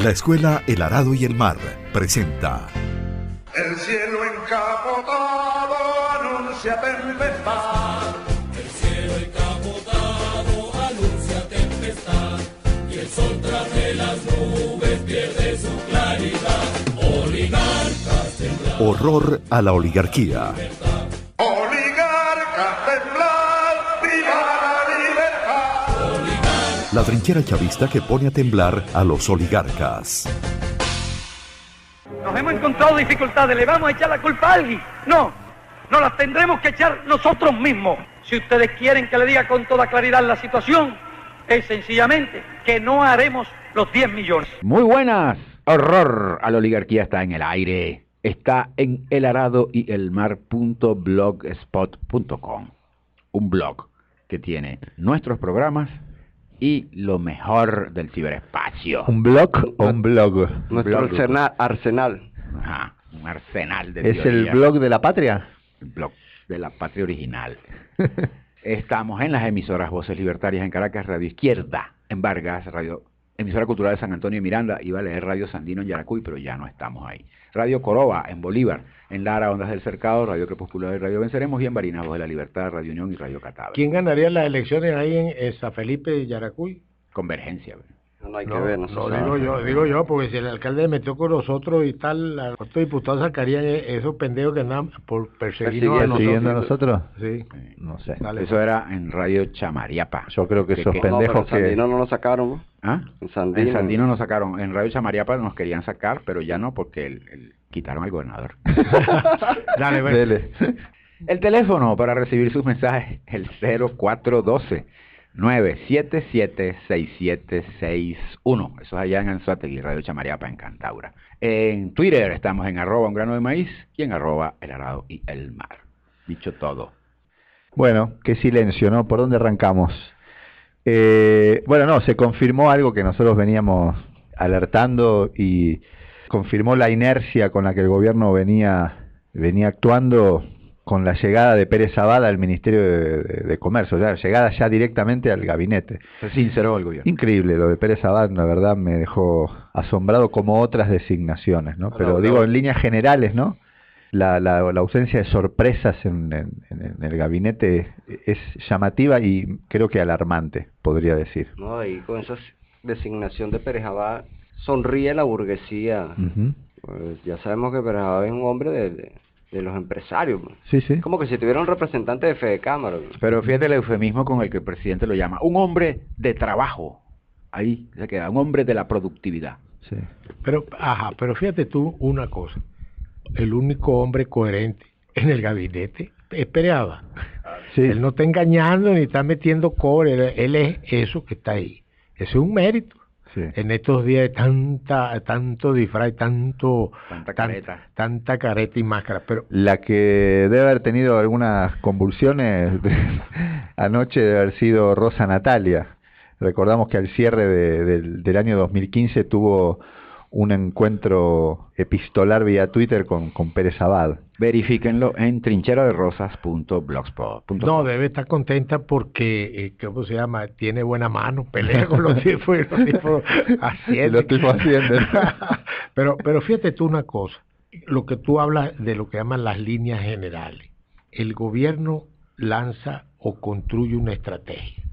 La Escuela El Arado y el Mar presenta El cielo encapotado anuncia tempestad. El cielo encapotado anuncia tempestad. Y el sol tras de las nubes pierde su claridad. Oligarcas temblar. Horror a la oligarquía. Oligarcas temblar, viva la libertad. Oligarcas. La trinchera chavista que pone a temblar a los oligarcas. Nos hemos encontrado dificultades, ¿le vamos a echar la culpa a alguien? No, nos las tendremos que echar nosotros mismos. Si ustedes quieren que le diga con toda claridad la situación, es sencillamente que no haremos los 10 millones. Muy buenas, horror a la oligarquía está en el aire. Está en elaradoyelmar.blogspot.com, un blog que tiene nuestros programas y lo mejor del ciberespacio. ¿Un blog o un blog? Nuestro arsenal. Ajá, un arsenal de ¿Es teoría. el blog de la patria? El blog de la patria original. Estamos en las emisoras Voces Libertarias en Caracas, Radio Izquierda en Vargas, Radio Emisora Cultural de San Antonio y Miranda, iba a leer Radio Sandino en Yaracuy, pero ya no estamos ahí. Radio Coroba en Bolívar, en Lara, Ondas del Cercado, Radio Crepuscular y Radio Venceremos, y en Barinas, Voz de la Libertad, Radio Unión y Radio Catáver. ¿Quién ganaría las elecciones ahí en San Felipe y Yaracuy? Convergencia. No hay que ver, Digo yo, porque si el alcalde metió con nosotros y tal, ¿cuántos diputados sacarían esos pendejos que andan por perseguirnos a ¿Siguiendo a nosotros? Sí. No sé. Dale. Eso era en Radio Chamariapa. Yo creo que esos que- pendejos en Sandino que... no lo sacaron, ¿no? ¿Ah? En Sandino. En Sandino nos sacaron, en Radio Chamariapa nos querían sacar, pero ya no, porque quitaron al gobernador. Dale, ven. Dele. El teléfono para recibir sus mensajes, el 0412-977-6761. Eso es allá en Anzoátegui, Radio Chamariapa, en Cantaura. En Twitter estamos en @ungrano_de_maíz y en @el arado y el mar. Dicho todo. Bueno, qué silencio, ¿no? ¿Por dónde arrancamos? Bueno, no, se confirmó algo que nosotros veníamos alertando y confirmó la inercia con la que el gobierno venía actuando con la llegada de Pérez Abad al Ministerio de Comercio, la llegada ya directamente al gabinete. Se sinceró el gobierno. Increíble, lo de Pérez Abad, la verdad me dejó asombrado como otras designaciones, ¿no? Pero digo, en líneas generales, ¿no? La ausencia de sorpresas en el gabinete es llamativa y creo que alarmante, podría decir. No, y con esa designación de Pérez Abad sonríe la burguesía. Ujú. Pues ya sabemos que Pérez Abad es un hombre de los empresarios. Man. Sí, sí. Como que si tuviera un representante de Fede Cámara. Man. Pero fíjate el eufemismo con el que el presidente lo llama. Un hombre de trabajo. Ahí se queda, un hombre de la productividad. Sí. Pero fíjate tú una cosa. El único hombre coherente en el gabinete es Pérez Abad. Sí. Él no está engañando ni está metiendo cobre. Él es eso que está ahí. Eso es un mérito. Sí. En estos días de tanto disfraz, Tanta careta. tanta careta y máscara. Pero La que debe haber tenido algunas convulsiones anoche debe haber sido Rosa Natalia. Recordamos que al cierre del año 2015 tuvo un encuentro epistolar vía Twitter con Pérez Abad. Verifíquenlo en trincheraderosas.blogspot.com. no, debe estar contenta porque, ¿cómo se llama? Tiene buena mano, pelea con los tipos haciendo. Los tipos haciendo. Pero fíjate tú una cosa, lo que tú hablas de lo que llaman las líneas generales. El gobierno lanza o construye una estrategia.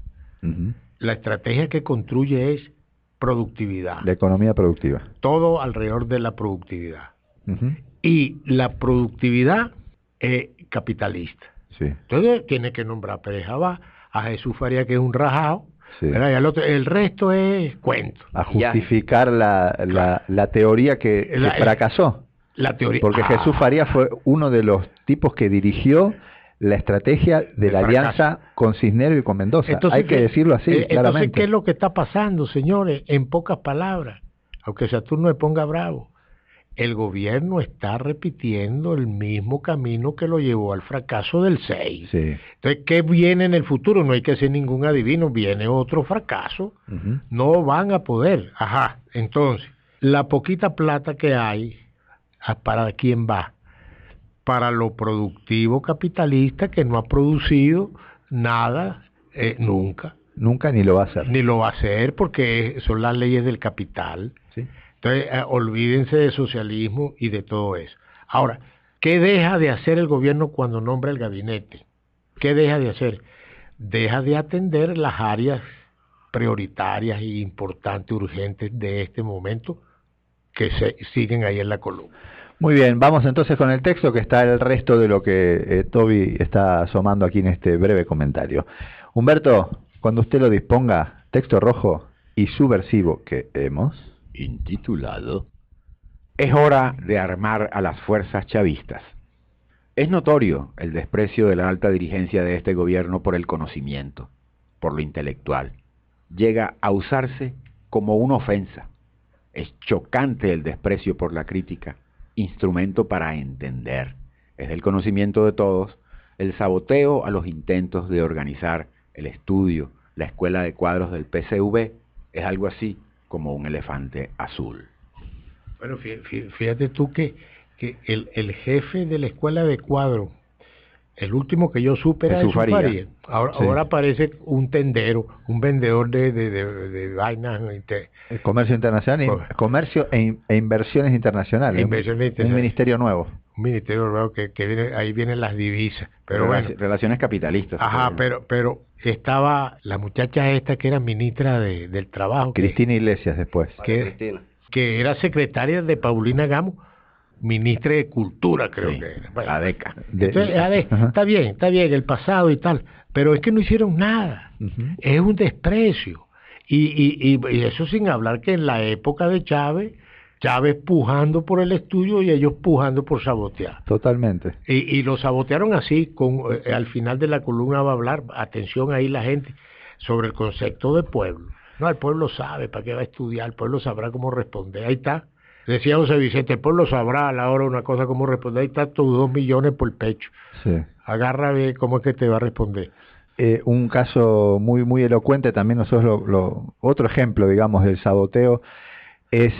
Ujú. La estrategia que construye es productividad. La economía productiva. Todo alrededor de la productividad. Ujú. Y la productividad es capitalista. Sí. Entonces tiene que nombrar a Pérez Abad, a Jesús Faría, que es un rajado, Sí. ¿verdad? Y al otro, el resto es cuento. A justificar la teoría que fracasó. La teoría. Porque Jesús Faría fue uno de los tipos que dirigió la estrategia de la fracaso. alianza con Cisneros y con Mendoza. Entonces, Hay que decirlo así, entonces, claramente. ¿qué es lo que está pasando, señores? En pocas palabras, aunque Saturno me ponga bravo, el gobierno está repitiendo el mismo camino que lo llevó al fracaso del 6. Sí. Entonces, ¿qué viene en el futuro? No hay que ser ningún adivino, viene otro fracaso. Ujú. No van a poder. Ajá, entonces, la poquita plata que hay, ¿para quién va? Para lo productivo capitalista que no ha producido nada nunca. Nunca ni lo va a hacer. Ni lo va a hacer porque son las leyes del capital. Sí. Entonces, olvídense de socialismo y de todo eso. Ahora, ¿qué deja de hacer el gobierno cuando nombra el gabinete? ¿Qué deja de hacer? Deja de atender las áreas prioritarias e importantes, urgentes de este momento que siguen ahí en la columna. Muy bien, vamos entonces con el texto, que está el resto de lo que Toby está asomando aquí en este breve comentario. Humberto, cuando usted lo disponga, texto rojo y subversivo que hemos intitulado Es hora de armar a las fuerzas chavistas. Es notorio el desprecio de la alta dirigencia de este gobierno por el conocimiento, por lo intelectual. Llega a usarse como una ofensa. Es chocante el desprecio por la crítica, instrumento para entender. Es el conocimiento de todos, el saboteo a los intentos de organizar el estudio, la escuela de cuadros del PCV, es algo así como un elefante azul. Bueno, fíjate tú que el jefe de la escuela de cuadros, el último que yo supe era Jesús Faría. Ahora aparece un tendero, un vendedor de vainas. El comercio internacional, comercio e inversiones internacionales. Un ministerio nuevo. Un ministerio nuevo que viene, ahí vienen las divisas. Pero bueno, relaciones capitalistas. Ajá, pero estaba la muchacha esta que era ministra del Trabajo. Cristina Iglesias después. Que era secretaria de Paulina Gamo, ministra de Cultura, creo que era. Bueno, ADECA. Entonces, está bien, el pasado y tal, pero es que no hicieron nada. Es un desprecio. Y eso sin hablar que en la época de Chávez pujando por el estudio y ellos pujando por sabotear. Totalmente. Y lo sabotearon así, al final de la columna va a hablar, atención ahí la gente, sobre el concepto de pueblo. No, el pueblo sabe para qué va a estudiar, el pueblo sabrá cómo responder, ahí está. Decía José Vicente, el pueblo sabrá a la hora una cosa cómo responder, ahí está tus 2 millones por el pecho. Sí. Agarra de cómo es que te va a responder. Un caso muy muy elocuente también, nosotros otro ejemplo, digamos, del saboteo, es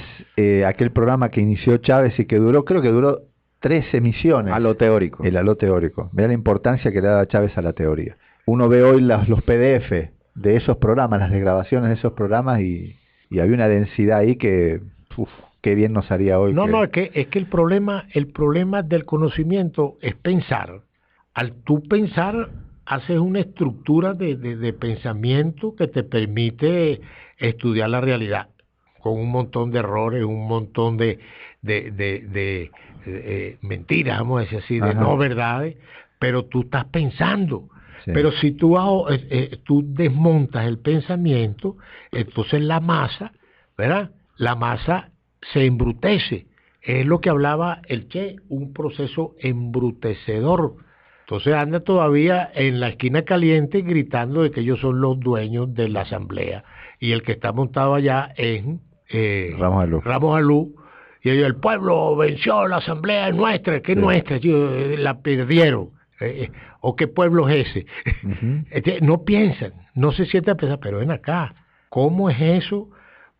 aquel programa que inició Chávez y que creo que duró 3 emisiones. A lo teórico. A lo teórico. Vea la importancia que le da Chávez a la teoría. Uno ve hoy los PDF de esos programas, las desgrabaciones de esos programas y había una densidad ahí que, qué bien nos haría hoy. Es que el problema del conocimiento es pensar. Al tú pensar, haces una estructura de pensamiento que te permite estudiar la realidad, con un montón de errores, un montón de mentiras, vamos a decir así, de no verdades, pero tú estás pensando. Sí. Pero si tú desmontas el pensamiento, entonces la masa, ¿verdad? La masa se embrutece. Es lo que hablaba el Che, un proceso embrutecedor. Entonces anda todavía en la esquina caliente gritando de que ellos son los dueños de la asamblea. Y el que está montado allá es Ramos Alú. Y ellos, el pueblo venció, la asamblea es nuestra, que es nuestra, la perdieron. ¿O qué pueblo es ese? No piensan, no se sienten a pensar, pero ven acá, ¿cómo es eso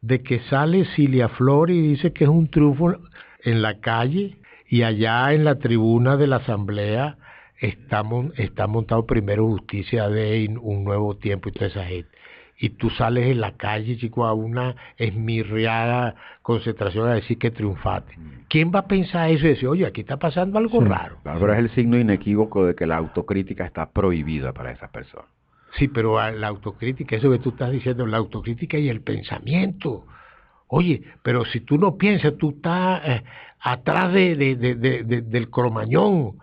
de que sale Cilia Flor y dice que es un triunfo en la calle y allá en la tribuna de la asamblea está montado Primero Justicia de Un Nuevo Tiempo y toda esa gente? Y tú sales en la calle, chico, a una esmirriada concentración a decir que triunfaste. ¿Quién va a pensar eso y decir, oye, aquí está pasando algo raro? Claro, es el signo inequívoco de que la autocrítica está prohibida para esas personas. Sí, pero la autocrítica, eso que tú estás diciendo, la autocrítica y el pensamiento. Oye, pero si tú no piensas, tú estás atrás del cromañón.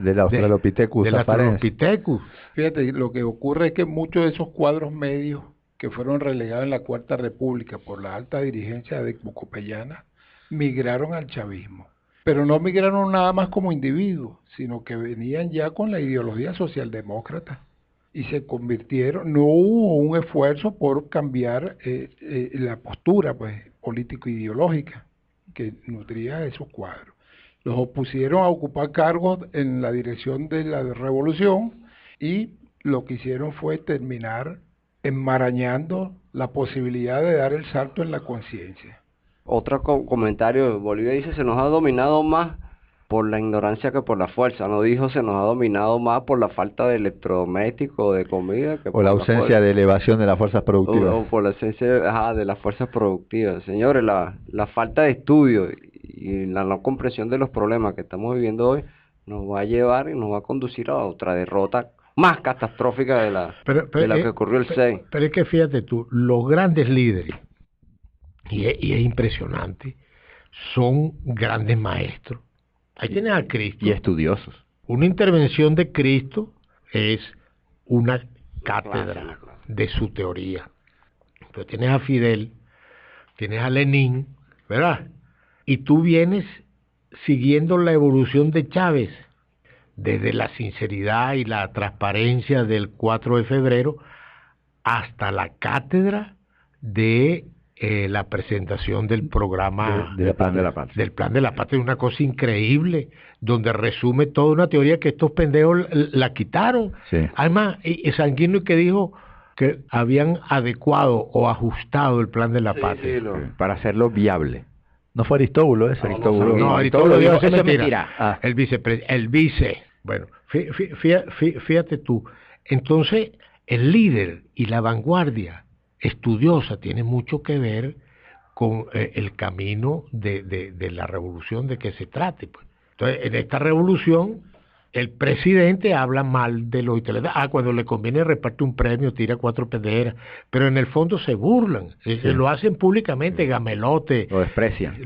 Del Australopithecus. Del Australopithecus. Fíjate, lo que ocurre es que muchos de esos cuadros medios que fueron relegados en la Cuarta República por la alta dirigencia de Bucopellana migraron al chavismo. Pero no migraron nada más como individuos, sino que venían ya con la ideología socialdemócrata. Y se convirtieron, no hubo un esfuerzo por cambiar la postura político-ideológica que nutría esos cuadros. Los opusieron a ocupar cargos en la dirección de la revolución y lo que hicieron fue terminar enmarañando la posibilidad de dar el salto en la conciencia. Otro comentario, Bolivia dice, se nos ha dominado más por la ignorancia que por la fuerza. No dijo se nos ha dominado más por la falta de electrodomésticos, de comida, que O la ausencia de elevación de las fuerzas productivas. o por la ausencia de las fuerzas productivas. Señores, la falta de estudio y la no comprensión de los problemas que estamos viviendo hoy nos va a llevar y nos va a conducir a otra derrota más catastrófica de la que ocurrió el 6. Pero es que fíjate tú, los grandes líderes, y es impresionante, son grandes maestros. Ahí tienes a Cristo. Y estudiosos. Una intervención de Cristo es una cátedra de su teoría. Pero tienes a Fidel, tienes a Lenin, ¿verdad? Y tú vienes siguiendo la evolución de Chávez, desde la sinceridad y la transparencia del 4 de febrero hasta la cátedra de la presentación del programa del Plan de la Patria. Del Plan de la Patria, una cosa increíble, donde resume toda una teoría que estos pendejos la quitaron. Sí. Además, Sanguino que dijo que habían adecuado o ajustado el Plan de la Patria. Para hacerlo viable. No fue Aristóbulo ese. No, Aristóbulo dijo eso es mentira. Ah. El vice. Bueno, fíjate tú. Entonces, el líder y la vanguardia estudiosa tiene mucho que ver con el camino de la revolución de que se trate. Pues. Entonces, en esta revolución, el presidente habla mal de los intelectuales. Cuando le conviene reparte un premio, tira 4 pendejeras, pero en el fondo se burlan, lo hacen públicamente, gamelote. Lo desprecian.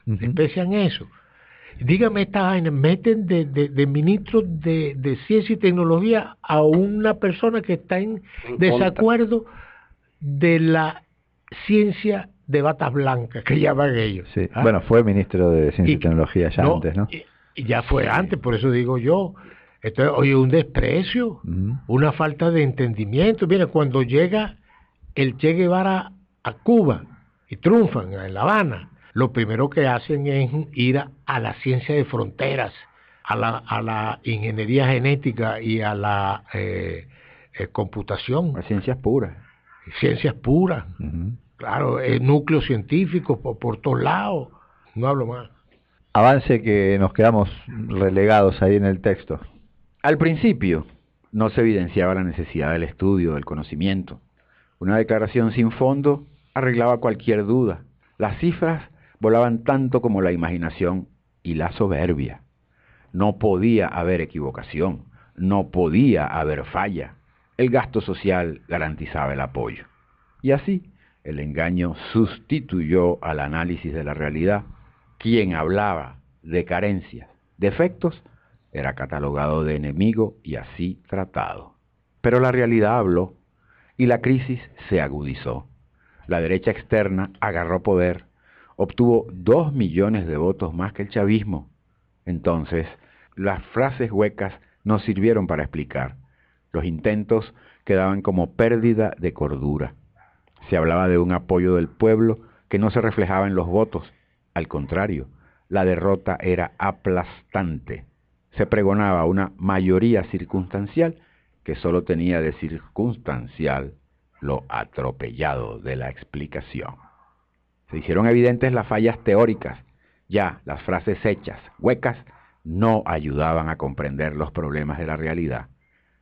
Desprecian eso. Dígame esta vaina, meten de ministro de Ciencia y Tecnología a una persona que está en desacuerdo de la ciencia de batas blancas, que llaman ellos. Sí. Bueno, fue ministro de Ciencia y Tecnología ya antes, ¿no? Y ya fue antes, por eso digo yo. Entonces, oye, un desprecio, una falta de entendimiento. Mira, cuando llega el Che Guevara a Cuba y triunfan en La Habana, lo primero que hacen es ir a la ciencia de fronteras, a la ingeniería genética y a la computación. Las ciencias puras. Ciencias puras, claro, núcleos científicos por todos lados. No hablo más. Avance que nos quedamos relegados ahí en el texto. Al principio no se evidenciaba la necesidad del estudio, del conocimiento. Una declaración sin fondo arreglaba cualquier duda. Las cifras volaban tanto como la imaginación y la soberbia. No podía haber equivocación, no podía haber falla. El gasto social garantizaba el apoyo. Y así, el engaño sustituyó al análisis de la realidad. Quien hablaba de carencias, defectos, era catalogado de enemigo y así tratado. Pero la realidad habló y la crisis se agudizó. La derecha externa agarró poder, obtuvo 2 millones de votos más que el chavismo. Entonces, las frases huecas no sirvieron para explicar. Los intentos quedaban como pérdida de cordura. Se hablaba de un apoyo del pueblo que no se reflejaba en los votos. Al contrario, la derrota era aplastante. Se pregonaba una mayoría circunstancial que solo tenía de circunstancial lo atropellado de la explicación. Se hicieron evidentes las fallas teóricas. Ya las frases hechas, huecas, no ayudaban a comprender los problemas de la realidad.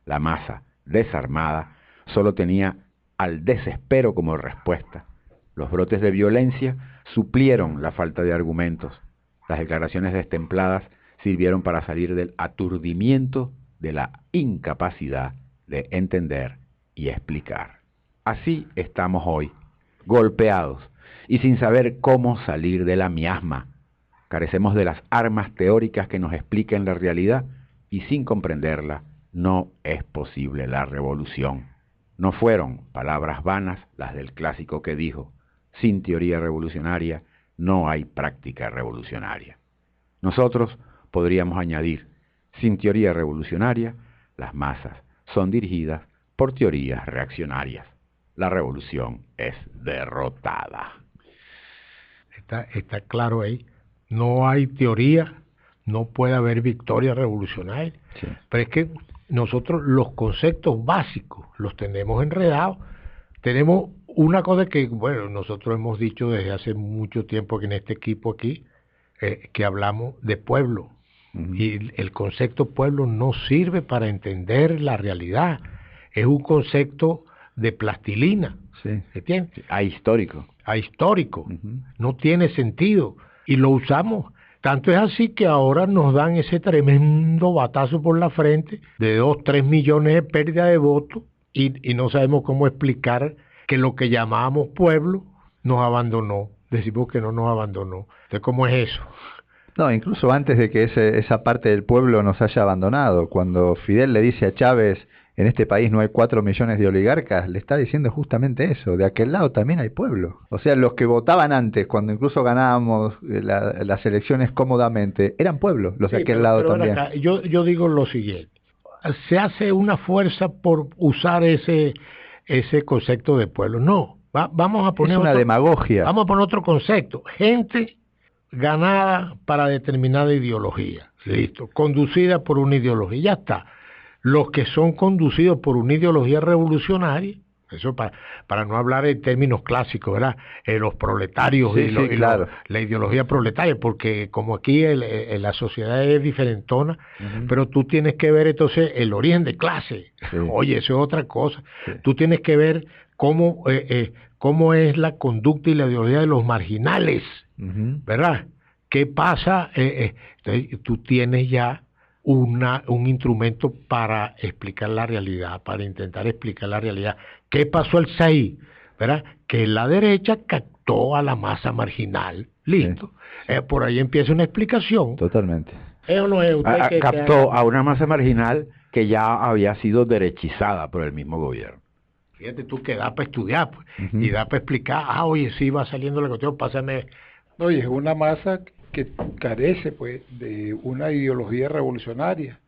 La masa, desarmada, solo tenía al desespero como respuesta. Los brotes de violencia suplieron la falta de argumentos. Las declaraciones destempladas sirvieron para salir del aturdimiento, de la incapacidad de entender y explicar. Así estamos hoy, golpeados y sin saber cómo salir de la miasma. Carecemos de las armas teóricas que nos expliquen la realidad y sin comprenderla no es posible la revolución. No fueron palabras vanas las del clásico que dijo: sin teoría revolucionaria no hay práctica revolucionaria. Nosotros podríamos añadir: sin teoría revolucionaria, las masas son dirigidas por teorías reaccionarias. La revolución es derrotada. Está claro ahí. No hay teoría, no puede haber victoria revolucionaria. Sí. Pero es que nosotros los conceptos básicos los tenemos enredados. Tenemos una cosa que, bueno, nosotros hemos dicho desde hace mucho tiempo que en este equipo aquí, que hablamos de pueblo. Y el concepto pueblo no sirve para entender la realidad. Es un concepto de plastilina. ¿Entiendes? Ahistórico. Ahistórico. No tiene sentido. Y lo usamos. Tanto es así que ahora nos dan ese tremendo batazo por la frente de 2-3 millones de pérdida de votos y no sabemos cómo explicar que lo que llamábamos pueblo nos abandonó. Decimos que no nos abandonó. Entonces, ¿cómo es eso? No, incluso antes de que esa parte del pueblo nos haya abandonado, cuando Fidel le dice a Chávez, en este país no hay 4 millones de oligarcas, le está diciendo justamente eso, de aquel lado también hay pueblo. O sea, los que votaban antes, cuando incluso ganábamos las elecciones cómodamente, eran pueblos, los de aquel lado también. Acá, yo digo lo siguiente, se hace una fuerza por usar ese concepto de pueblo. No, vamos a poner una demagogia. Vamos a poner otro concepto, gente ganada para determinada ideología, listo, conducida por una ideología, ya está. Los que son conducidos por una ideología revolucionaria, eso para no hablar en términos clásicos, ¿verdad? Los proletarios claro. La ideología proletaria, porque como aquí la sociedad es diferentona, pero tú tienes que ver entonces el origen de clase. Oye, eso es otra cosa. Tú tienes que ver cómo es la conducta y la ideología de los marginales, ¿verdad? ¿Qué pasa? Entonces, tú tienes ya un instrumento para explicar la realidad, para intentar explicar la realidad. ¿Qué pasó el 6? ¿Verdad? Que la derecha captó a la masa marginal. Listo. Por ahí empieza una explicación. Totalmente. ¿Es o no es? Usted captó a una masa marginal que ya había sido derechizada por el mismo gobierno. Fíjate tú que da para estudiar, pues, y da para explicar, oye, sí va saliendo la cuestión, pásame. No, y es una masa que carece pues de una ideología revolucionaria,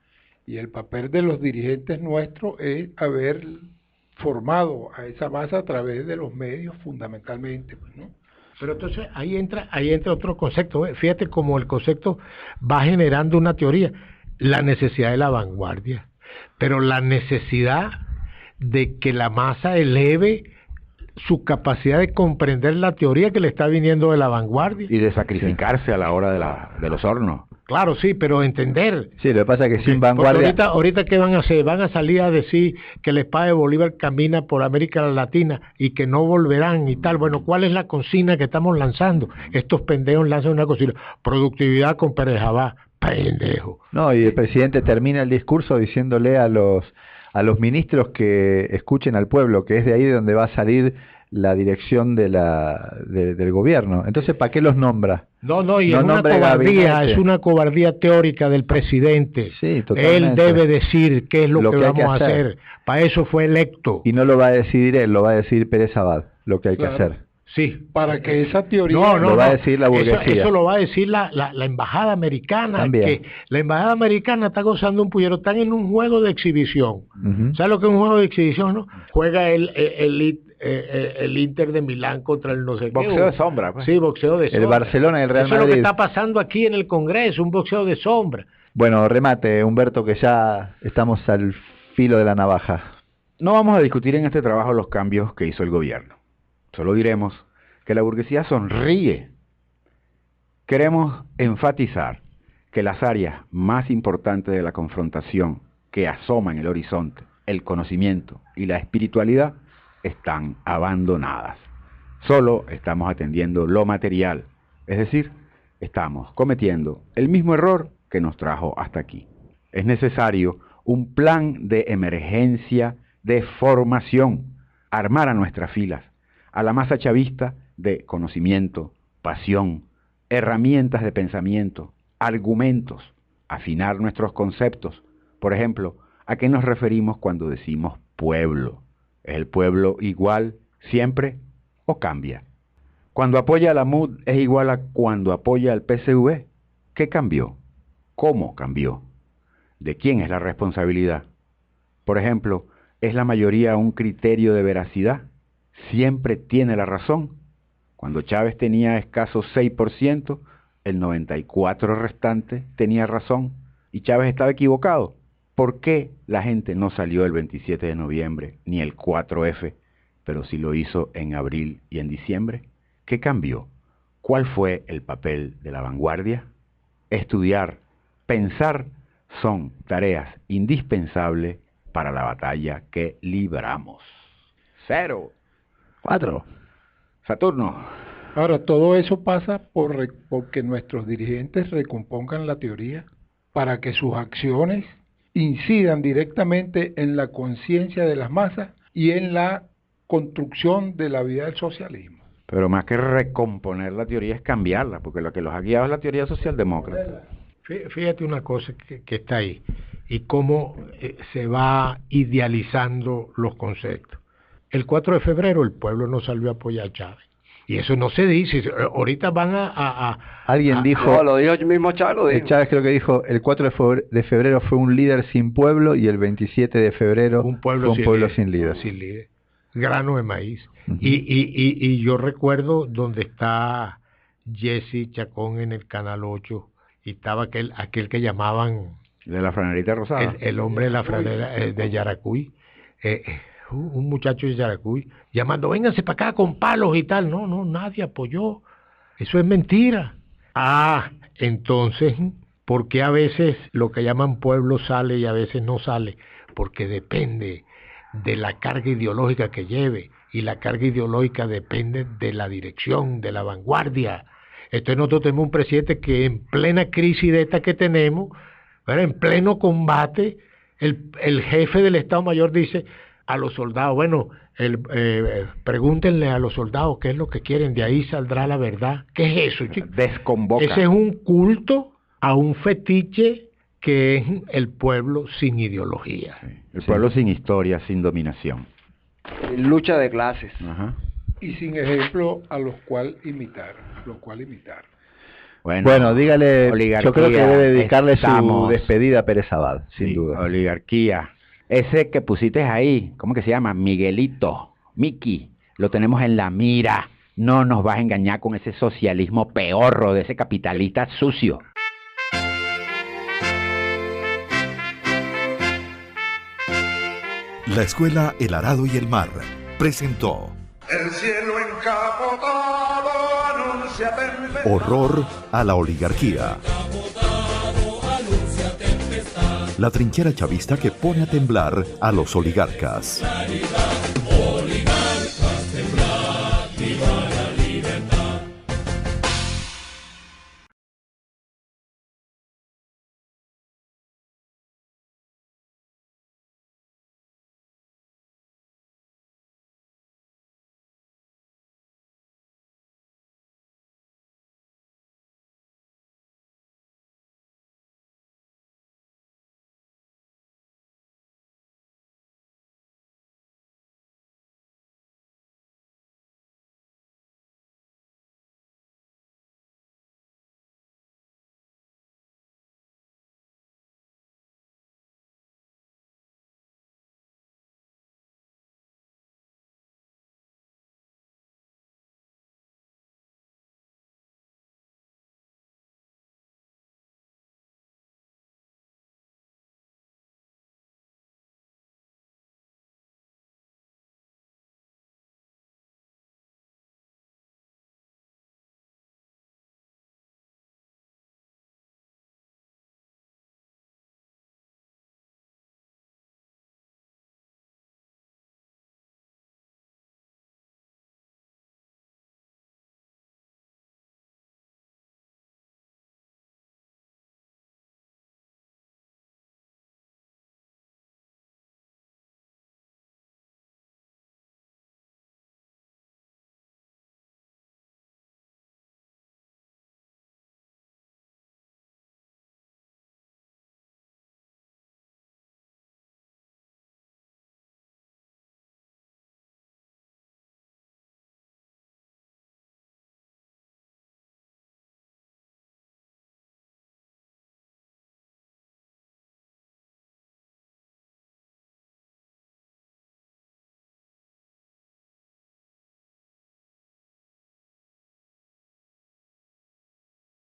y el papel de los dirigentes nuestros es haber formado a esa masa a través de los medios fundamentalmente, pues, ¿no? Pero entonces ahí entra otro concepto. Fíjate cómo el concepto va generando una teoría, la necesidad de la vanguardia, pero la necesidad de que la masa eleve su capacidad de comprender la teoría que le está viniendo de la vanguardia. Y de sacrificarse a la hora de los hornos. Claro, sí, pero entender. Sí, lo que pasa es que sin vanguardia... Ahorita ¿qué van a hacer? Van a salir a decir que la espada de Bolívar camina por América Latina y que no volverán y tal. Bueno, ¿cuál es la consigna que estamos lanzando? Estos pendejos lanzan una consigna. Productividad con Pérez Jabá. Pendejo. No, y el presidente termina el discurso diciéndole a los ministros que escuchen al pueblo, que es de ahí de donde va a salir la dirección del gobierno. Entonces, ¿para qué los nombra? No, y es una cobardía teórica del presidente. Sí, totalmente. Él debe decir qué es lo que vamos a hacer. Para eso fue electo. Y no lo va a decidir él, lo va a decir Pérez Abad, lo que hay que hacer. Sí. Para que esa teoría... lo va a decir la burguesía. Eso lo va a decir la embajada americana. También. Que la embajada americana está gozando un pullero. Están en un juego de exhibición. ¿Sabes lo que es un juego de exhibición, no? Juega el Inter de Milán contra el no sé qué. Boxeo de sombra. Pues. Sí, boxeo de sombra. El Barcelona y el Real Madrid. Eso es lo que está pasando aquí en el Congreso, un boxeo de sombra. Bueno, remate, Humberto, que ya estamos al filo de la navaja. No vamos a discutir en este trabajo los cambios que hizo el gobierno. Solo diremos que la burguesía sonríe. Queremos enfatizar que las áreas más importantes de la confrontación que asoma en el horizonte, el conocimiento y la espiritualidad, están abandonadas. Solo estamos atendiendo lo material, es decir, estamos cometiendo el mismo error que nos trajo hasta aquí. Es necesario un plan de emergencia, de formación, armar a nuestras filas, a la masa chavista de conocimiento, pasión, herramientas de pensamiento, argumentos, afinar nuestros conceptos. Por ejemplo, ¿a qué nos referimos cuando decimos pueblo? ¿Es el pueblo igual siempre o cambia? Cuando apoya a la MUD es igual a cuando apoya al PSV. ¿Qué cambió? ¿Cómo cambió? ¿De quién es la responsabilidad? Por ejemplo, ¿es la mayoría un criterio de veracidad? ¿Siempre tiene la razón? Cuando Chávez tenía escaso 6%, el 94% restante tenía razón y Chávez estaba equivocado. ¿Por qué la gente no salió el 27 de noviembre ni el 4F, pero sí lo hizo en abril y en diciembre? ¿Qué cambió? ¿Cuál fue el papel de la vanguardia? Estudiar, pensar son tareas indispensables para la batalla que libramos. 0, 4. Saturno. Ahora, todo eso pasa porque nuestros dirigentes recompongan la teoría para que sus acciones incidan directamente en la conciencia de las masas y en la construcción de la vida del socialismo. Pero más que recomponer la teoría es cambiarla, porque lo que los ha guiado es la teoría socialdemócrata. Fíjate una cosa que está ahí, y cómo se va idealizando los conceptos. El 4 de febrero el pueblo no salió a apoyar a Chávez. Y eso no se dice. Ahorita van Alguien dijo... No, lo dijo mismo Chávez, lo dijo. Chávez creo que dijo, el 4 de febrero fue un líder sin pueblo y el 27 de febrero un pueblo sin líder. Sin líder. Grano de maíz. Uh-huh. Y yo recuerdo donde está Jesse Chacón en el Canal 8 y estaba aquel que llamaban... De la franerita rosada. El hombre de la franera de Yaracuy. Un muchacho de Yaracuy llamando, vénganse para acá con palos y tal. No, nadie apoyó. Eso es mentira. Entonces, ¿por qué a veces lo que llaman pueblo sale y a veces no sale? Porque depende de la carga ideológica que lleve, y la carga ideológica depende de la dirección, de la vanguardia. Entonces nosotros tenemos un presidente que en plena crisis de esta que tenemos, ¿verdad?, en pleno combate, el jefe del Estado Mayor dice a los soldados, bueno, pregúntenle a los soldados qué es lo que quieren, de ahí saldrá la verdad. ¿Qué es eso, chico? Desconvoca. Ese es un culto a un fetiche que es el pueblo sin ideología. Sí. El pueblo sin historia, sin dominación. Lucha de clases. Ajá. Y sin ejemplo a los cual imitar. Bueno, dígale, yo creo que debe dedicarle su despedida a Pérez Abad, sin duda. Oligarquía. Ese que pusiste ahí, ¿cómo que se llama? Miguelito, Miki, lo tenemos en la mira. No nos vas a engañar con ese socialismo peorro de ese capitalista sucio. La Escuela El Arado y el Mar presentó El cielo encapotado anuncia tempestad. Horror a la oligarquía. La trinchera chavista que pone a temblar a los oligarcas.